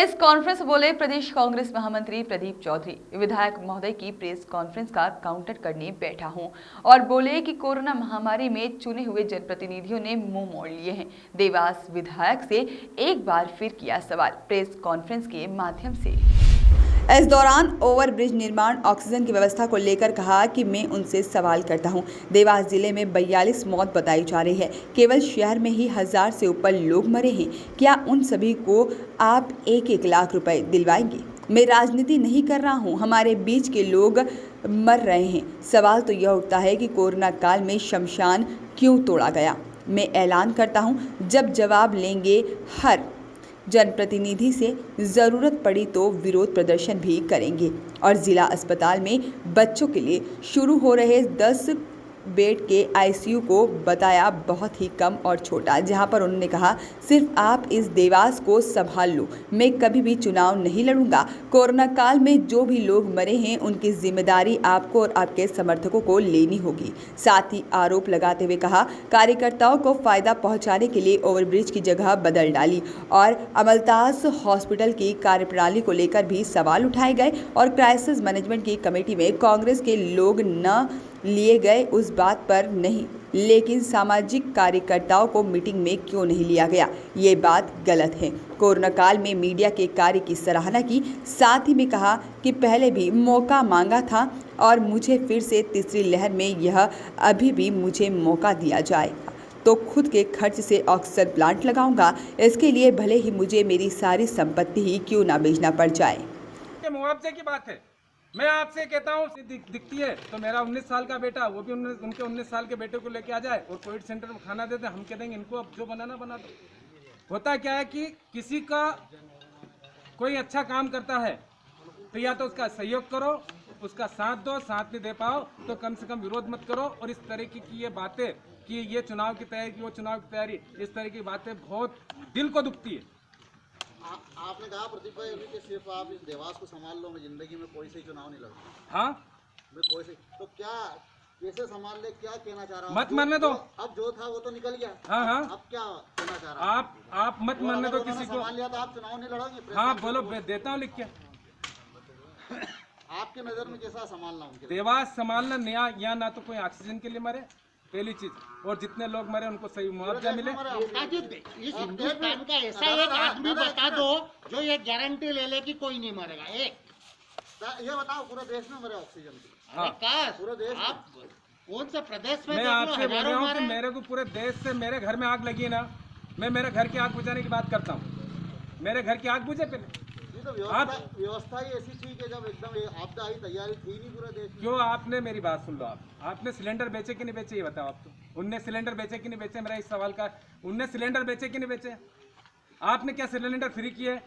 Press conference बोले प्रदेश कांग्रेस महामंत्री प्रदीप चौधरी। विधायक महोदय की प्रेस कॉन्फ्रेंस का काउंटर करने बैठा हूं और बोले कि कोरोना महामारी में चुने हुए जनप्रतिनिधियों ने मुंह मोड़ लिए हैं। देवास विधायक से एक बार फिर किया सवाल प्रेस कॉन्फ्रेंस के माध्यम से। इस दौरान ओवरब्रिज निर्माण ऑक्सीजन की व्यवस्था को लेकर कहा कि मैं उनसे सवाल करता हूं। देवास जिले में 42 मौत बताई जा रही है। केवल शहर में ही 1000 से ऊपर लोग मरे हैं। क्या उन सभी को आप 1-1 लाख रुपए दिलवाएंगे? मैं राजनीति नहीं कर रहा हूं। हमारे बीच के लोग मर रहे हैं। सवाल तो यह उठता है कि कोरोना काल में शमशान क्यों तोड़ा गया? मैं ऐलान करता हूं, जब जवाब लेंगे हर जनप्रतिनिधि से, जरूरत पड़ी तो विरोध प्रदर्शन भी करेंगे। और जिला अस्पताल में बच्चों के लिए शुरू हो रहे 10 बेड के आईसीयू को बताया बहुत ही कम और छोटा, जहां पर उन्होंने कहा सिर्फ आप इस देवास को संभाल लो, मैं कभी भी चुनाव नहीं लड़ूंगा। कोरोना काल में जो भी लोग मरे हैं उनकी जिम्मेदारी आपको और आपके समर्थकों को लेनी होगी। साथ ही आरोप लगाते हुए कहा कार्यकर्ताओं को फायदा पहुंचाने के लिए ओवरब्रिज की जगह बदल डाली और अमलताज हॉस्पिटल की कार्यप्रणाली को लेकर भी सवाल उठाए गए और क्राइसिस मैनेजमेंट की कमेटी में कांग्रेस के लोग न लिए गए उस बात पर नहीं, लेकिन सामाजिक कार्यकर्ताओं को मीटिंग में क्यों नहीं लिया गया, ये बात गलत है। कोरोना काल में मीडिया के कार्य की सराहना की। साथ ही में कहा कि पहले भी मौका मांगा था और मुझे फिर से तीसरी लहर में यह अभी भी मुझे मौका दिया जाए तो खुद के खर्च से ऑक्सीजन प्लांट लगाऊंगा। इसके लिए भले ही मुझे मेरी सारी संपत्ति ही क्यों ना बेचना पड़ जाए। मुआवजे की बात है, मैं आपसे कहता हूँ दिखती है तो मेरा 19 साल का बेटा, वो भी उनके 19 साल के बेटे को लेके आ जाए और कोविड सेंटर में खाना देते, हम कह देंगे इनको अब जो बनाना बना दो। होता क्या है कि किसी का कोई अच्छा काम करता है तो या तो उसका सहयोग करो, उसका साथ दो, साथ नहीं दे पाओ तो कम से कम विरोध मत करो। और इस तरीके की ये बातें कि ये चुनाव की तैयारी की, वो चुनाव की तैयारी, इस तरह की बातें बहुत दिल को दुखती है। आपने कहा प्रदीप भाई अभी कि सिर्फ आप इस देवास को संभाल लो, मैं जिंदगी में कोई से चुनाव नहीं लड़ूंगा। हाँ, मैं कोई से, तो क्या कैसे संभाल ले, क्या कहना चाह रहा हूँ? मत मरने दो। अब जो था वो तो निकल गया। हाँ हाँ, अब क्या कहना चाह रहा हूँ? आप मत मरने दो किसी को। संभाल लिया तो आप चुनाव नहीं लड़ोगे? हाँ बोलो, देता हूँ लिख के। आपकी नजर में कैसा संभालना उनके? देवास संभालना नया, या ना तो कोई ऑक्सीजन के लिए मरे, पहली चीज, और जितने लोग मरे उनको सही मुआवजा मिले। इस हिंदुस्तान का ऐसा एक आदमी बता दो जो ये गारंटी ले ले कि कोई नहीं मरेगा। एक ये बताओ पूरे देश में मरे ऑक्सीजन की? हाँ, पूरे देश में? आप कौन से प्रदेश में? मैं आपसे बोल रहा हूँ कि मेरे को पूरे देश से, मेरे घर में आग लगी है ना, मैं मेरे घर की आग बुझाने की बात करता हूँ। मेरे घर की आग बुझे पहले। तो व्यवस्था ही ऐसी थी कि जब एकदम आपदा आई, तैयारी थी नहीं पूरे देश में। क्यों? आपने मेरी बात सुन लो। आपने सिलेंडर बेचे कि नहीं बेचे ये बताओ। आप तो उनने सिलेंडर बेचे कि नहीं बेचे, मेरा इस सवाल का। उनने सिलेंडर बेचे कि नहीं बेचे? आपने क्या सिलेंडर फ्री किए?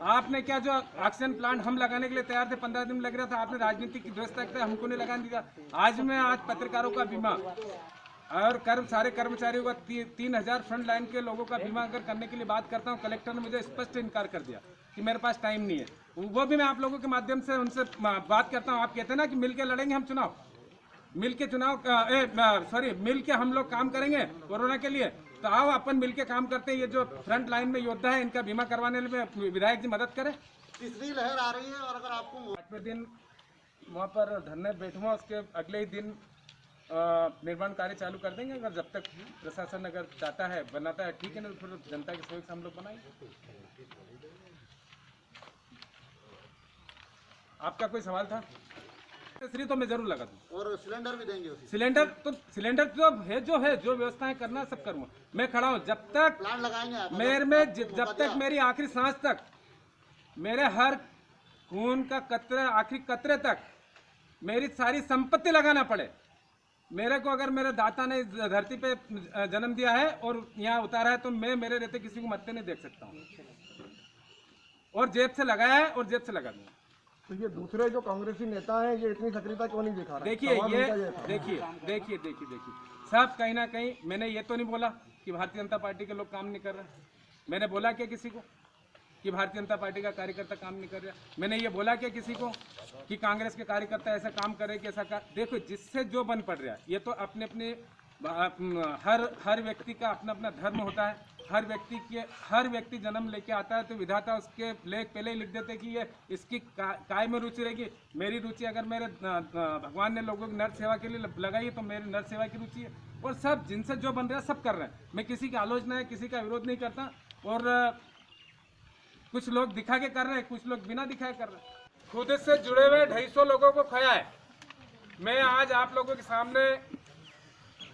आपने क्या जो ऑक्सीजन प्लांट हम लगाने के लिए तैयार थे, 15 दिन लग रहा था, आपने राजनीति की व्यवस्था करते हमको नहीं लगाने दिया। आज पत्रकारों का बीमा और सारे कर्मचारियों का 3000 फ्रंट लाइन के लोगों का बीमा अगर करने के लिए बात करता हूँ, कलेक्टर ने मुझे स्पष्ट इनकार कर दिया कि मेरे पास टाइम नहीं है। वो भी मैं आप लोगों के माध्यम से उनसे बात करता हूँ। आप कहते हैं ना कि मिलके लड़ेंगे हम चुनाव, मिलके हम लोग काम करेंगे कोरोना के लिए, तो आओ अपन मिलके काम करते हैं। ये जो फ्रंट लाइन में योद्धा है इनका बीमा करवाने में विधायक जी मदद करें। तीसरी लहर आ रही है और अगर आपको 8वें दिन वहाँ पर धरने बैठूंगा, उसके अगले ही दिन निर्माण कार्य चालू कर देंगे। अगर जब तक प्रशासन अगर चाहता है बनाता है ठीक है, ना फिर जनता के सहयोग से हम लोग बनाएंगे। आपका कोई सवाल था? श्री तो मैं जरूर लगा दूँ। और सिलेंडर भी देंगे उसी? सिलेंडर जो है जो व्यवस्थाएं करना सब करूँगा। मैं खड़ा हूँ जब तक प्लान लगाएंगे मेरे में, जब तक मेरी आखिरी सांस तक, मेरे हर खून का कतरे, आखिरी कतरे तक मेरी सारी संपत्ति लगाना पड़े। मेरे को अगर मेरे दाता ने इस धरती पे जन्म दिया है और यहाँ उतारा है तो मैं मेरे रहते किसी को मरते नहीं देख सकता हूँ। और जेब से लगाया है और जेब से लगा दूंगा। तो ये दूसरे जो कांग्रेसी नेता हैं ये इतनी सक्रियता क्यों नहीं दिखा रहे? देखिए सब कहीं ना कहीं, मैंने ये तो नहीं बोला कि भारतीय जनता पार्टी के लोग काम नहीं कर रहे। मैंने बोला क्या किसी को कि भारतीय जनता पार्टी का कार्यकर्ता काम नहीं कर रहा? मैंने ये बोला क्या किसी को कि कांग्रेस के कार्यकर्ता ऐसा काम करे कि ऐसा कर? देखो, जिससे जो बन पड़ रहा है, ये तो अपने अपने हर व्यक्ति का अपना अपना धर्म होता है। हर व्यक्ति जन्म लेके आता है तो विधाता उसके लेख पहले ही लिख देते कि ये इसकी काय में रुचि रहेगी। मेरी रुचि अगर मेरे भगवान ने लोगों की नर सेवा के लिए लगाई तो मेरी नर सेवा की रुचि है, और सब जिनसे जो बन रहा है सब कर रहे हैं। मैं किसी की आलोचना है, किसी का विरोध नहीं करता, और कुछ लोग दिखा के कर रहे हैं, कुछ लोग बिना दिखाए कर रहे हैं। खुद से जुड़े हुए 250 लोगों को खोया है। मैं आज आप लोगों के सामने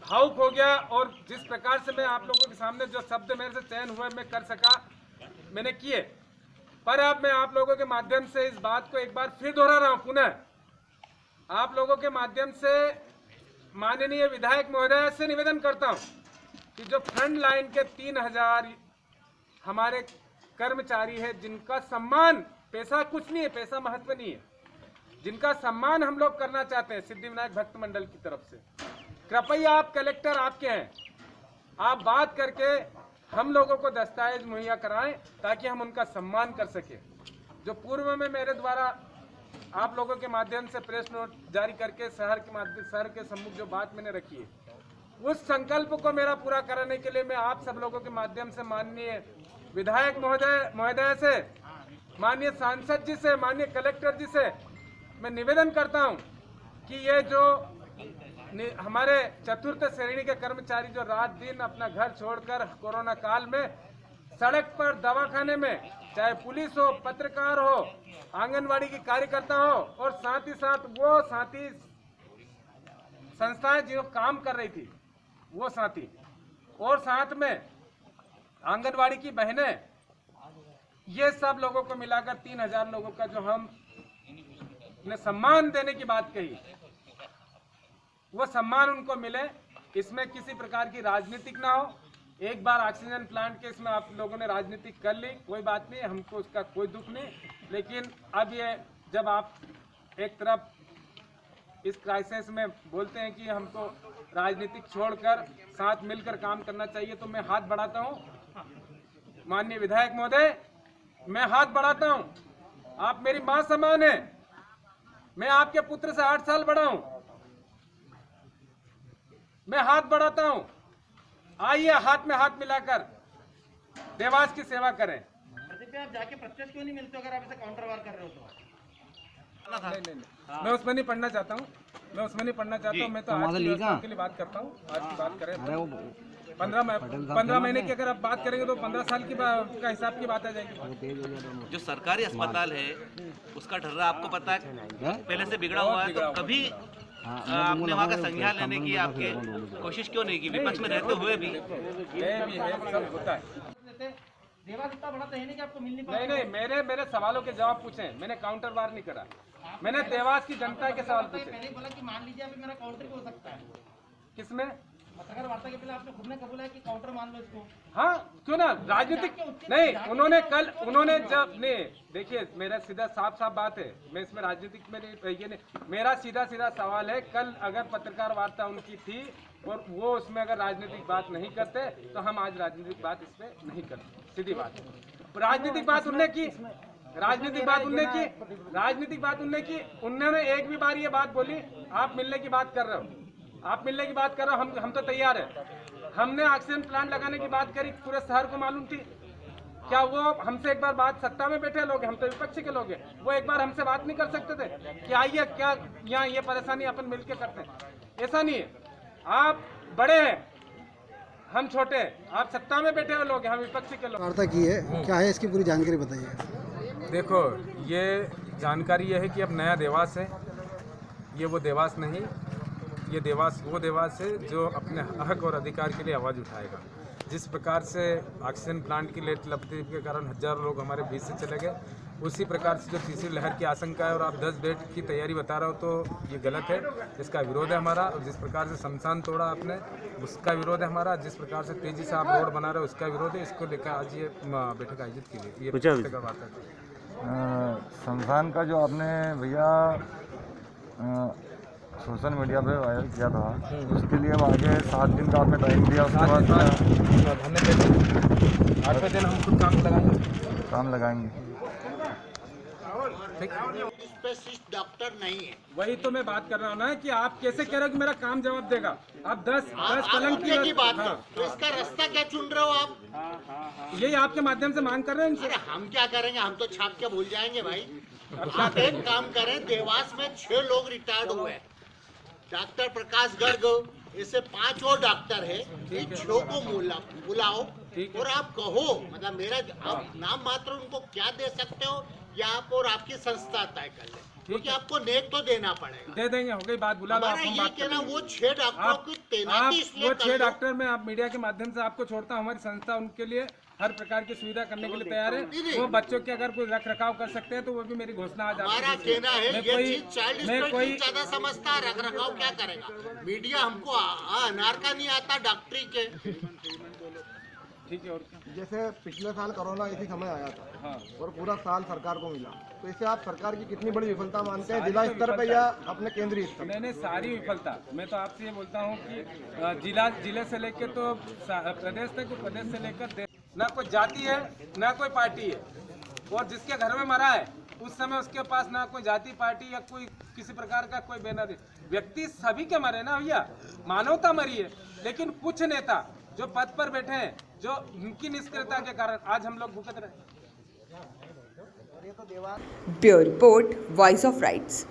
भावुक हो गया, और जिस प्रकार से मैं आप लोगों के सामने जो शब्द मेरे से चयन हुए मैं कर सका मैंने किए, पर अब मैं आप लोगों के माध्यम से इस बात को एक बार फिर दोहरा रहा हूं। पुनः आप लोगों के माध्यम से माननीय विधायक महोदय से निवेदन करता हूं कि जो फ्रंट लाइन के 3000 हमारे कर्मचारी है, जिनका सम्मान, पैसा कुछ नहीं है, पैसा महत्व नहीं है, जिनका सम्मान हम लोग करना चाहते हैं सिद्धिविनायक भक्त मंडल की तरफ से, कृपया आप कलेक्टर आपके हैं, आप बात करके हम लोगों को दस्तावेज मुहैया कराएं ताकि हम उनका सम्मान कर सकें। जो पूर्व में मेरे द्वारा आप लोगों के माध्यम से प्रेस नोट जारी करके शहर के सम्मुख जो बात मैंने रखी है, उस संकल्प को मेरा पूरा कराने के लिए मैं आप सब लोगों के माध्यम से माननीय विधायक महोदय से, माननीय सांसद जी से, माननीय कलेक्टर जी से मैं निवेदन करता हूं कि ये जो हमारे चतुर्थ श्रेणी के कर्मचारी जो रात दिन अपना घर छोड़कर कोरोना काल में सड़क पर, दवाखाने में, चाहे पुलिस हो, पत्रकार हो, आंगनवाड़ी की कार्यकर्ता हो, और साथ ही साथ वो साथी संस्थाएं जो काम कर रही थी वो साथी, और साथ में आंगनवाड़ी की बहनें, ये सब लोगों को मिलाकर 3000 लोगों का जो हम ने सम्मान देने की बात कही, वो सम्मान उनको मिले। इसमें किसी प्रकार की राजनीतिक ना हो। एक बार ऑक्सीजन प्लांट के इसमें आप लोगों ने राजनीतिक कर ली, कोई बात नहीं, हमको उसका कोई दुख नहीं, लेकिन अब ये जब आप एक तरफ इस क्राइसिस में बोलते हैं कि हमको राजनीतिक छोड़कर साथ मिलकर काम करना चाहिए, तो मैं हाथ बढ़ाता हूं माननीय विधायक महोदय, मैं हाथ बढ़ाता हूं। आप मेरी मां समान है, मैं आपके पुत्र से 8 साल बड़ा हूं, मैं हाथ बढ़ाता हूं। आइए हाथ में हाथ मिलाकर देवास की सेवा करें। प्रदीप, आप जाके प्रत्यक्ष क्यों नहीं मिलते अगर आप ऐसे काउंटर वार कर रहे हो तो? नहीं, मैं उसमें नहीं पढ़ना चाहता हूँ, मैं उसमें नहीं पढ़ना चाहता हूँ। मैं तो आज की व्यवस्था के लिए बात करता हूँ। आज की बात करें तो 15 महीने की अगर आप बात करेंगे तो 15 साल की का हिसाब की बात आ जाएगी। जो सरकारी अस्पताल है उसका ढर्रा आपको पता है पहले से बिगड़ा हुआ है, तो कभी आपने वहाँ का संज्ञान लेने की आपके कोशिश क्यों नहीं की, विपक्ष में रहते हुए भी? सब होता है। देवास इतना बड़ा तो है नहीं कि आपको मिल नहीं पाएगा। नहीं, मेरे सवालों के जवाब पूछे, मैंने काउंटर वार नहीं करा, मैंने देवास की जनता के सवाल पूछे। पहले बोला कि मान लीजिए अभी मेरा काउंटर भी हो सकता है। किसमें? पत्रकार वार्ता के पहले आपने खुद ने कबूला है कि काउंटर मान लो इसको। हाँ, क्यों ना, राजनीतिक नहीं, उन्होंने जब नहीं, देखिए मेरा सीधा साफ बात है, मैं इसमें राजनीतिक में नहीं, ये नहीं, मेरा सीधा सवाल है, कल अगर पत्रकार वार्ता उनकी थी और वो उसमें अगर राजनीतिक बात नहीं करते तो हम आज राजनीतिक बात इसमें नहीं करते, सीधी बात है। राजनीतिक बात उनने की, उन्होंने एक भी बार ये बात बोली आप मिलने की बात कर रहे हो, हम तो तैयार है। हमने ऑक्सीजन प्लांट लगाने की बात करी, पूरे शहर को मालूम थी। क्या वो हमसे एक बार बात, सत्ता में बैठे लोग, हम तो विपक्ष के लोग हैं, वो एक बार हमसे बात नहीं कर सकते थे कि आइए क्या यहाँ ये परेशानी अपन मिलके करते हैं? ऐसा नहीं है, आप बड़े हैं, हम छोटे हैं, आप सत्ता में बैठे हुए लोग हैं, हम विपक्ष के लोग। वार्ता की है, क्या है इसकी पूरी जानकारी बताइए। देखो, ये जानकारी ये है कि अब नया देवास है, ये वो देवास नहीं, ये देवास वो देवास है जो अपने हक और अधिकार के लिए आवाज़ उठाएगा। जिस प्रकार से ऑक्सीजन प्लांट की लेट लपटी के कारण हजारों लोग हमारे बीच से चले गए, उसी प्रकार से जो तीसरी लहर की आशंका है और आप 10 बेड की तैयारी बता रहे हो तो ये गलत है, इसका विरोध है हमारा। और जिस प्रकार से शमशान तोड़ा आपने, उसका विरोध है हमारा। जिस प्रकार से तेजी से आप रोड बना रहे हो, उसका विरोध है। इसको लेकर आज ये बैठक आयोजित की गई। शमशान का जो आपने भैया सोशल मीडिया पे वायरल किया था, उसके लिए अब आगे 7 दिन का आपने टाइम दिया, उसके बाद 8वें दिन हम खुद काम लगाएंगे। काम लगाएंगे। इस पे स्पेशलिस्ट डॉक्टर नहीं है। वही तो मैं बात कर रहा हूँ ना कि आप कैसे कह रहे हो कि मेरा काम जवाब देगा। आप 10 पलंग की बात हाँ। करो, तो इसका रास्ता क्या चुन रहे हो आप? यही आपके माध्यम से मांग कर रहे हैं अरे इनसे। हम क्या करेंगे, हम तो छाप के भूल जाएंगे भाई। आप एक काम करें, देवास में 6 लोग रिटायर्ड हुए हैं। डॉक्टर प्रकाश गर्ग, ऐसे 5 और डॉक्टर है, इन 6 को बुलाओ और आप कहो, मतलब मेरा आप नाम मात्र उनको क्या दे सकते हो, या आप और आपकी संस्था तय कर ले, क्योंकि आपको नेक तो देना पड़ेगा। दे देंगे, हो गई बात, बुला लो। हमारा आप हम ये बात कहना, करेंगे। वो 6 डॉक्टरों की तैनाती इसलिए वो कर 6 लो। डॉक्टर में आप मीडिया के माध्यम से आपको छोड़ता हूँ। हमारी संस्था उनके लिए हर प्रकार की सुविधा करने के लिए तैयार है। वो बच्चों के अगर कोई रख रखाव कर सकते हैं तो वो भी मेरी घोषणा आज हमारा कहना है, मैं ये कोई- चीज चाइल्ड मैं कोई स्पेशलिस्ट ज्यादा समझता है, रख रखाव क्या करेगा। मीडिया हमको अनार का नहीं आता डॉक्टरी के। ठीक है। और क्या? जैसे पिछले साल कोरोना इसी समय आया था हाँ। और पूरा साल सरकार को मिला, तो इसे आप सरकार की कितनी बड़ी विफलता मानते हैं, सारी जिला तो स्तर पे विफलता या अपने केंद्रीय स्तर पे? मैंने सारी विफलता, मैं तो आपसे ये बोलता हूँ कि जिले से लेकर तो प्रदेश तक, प्रदेश से लेकर देश, ना कोई जाति है ना कोई पार्टी है। और जिसके घर में मरा है उस समय उसके पास ना कोई जाति पार्टी या कोई किसी प्रकार का कोई बैनर है। व्यक्ति सभी के मरे ना भैया, मानवता मरी है। लेकिन कुछ नेता जो पद पर बैठे हैं, जो उनकी निष्क्रियता के कारण आज हम लोग भुगत रहे हैं। Bureau report, voice of rights.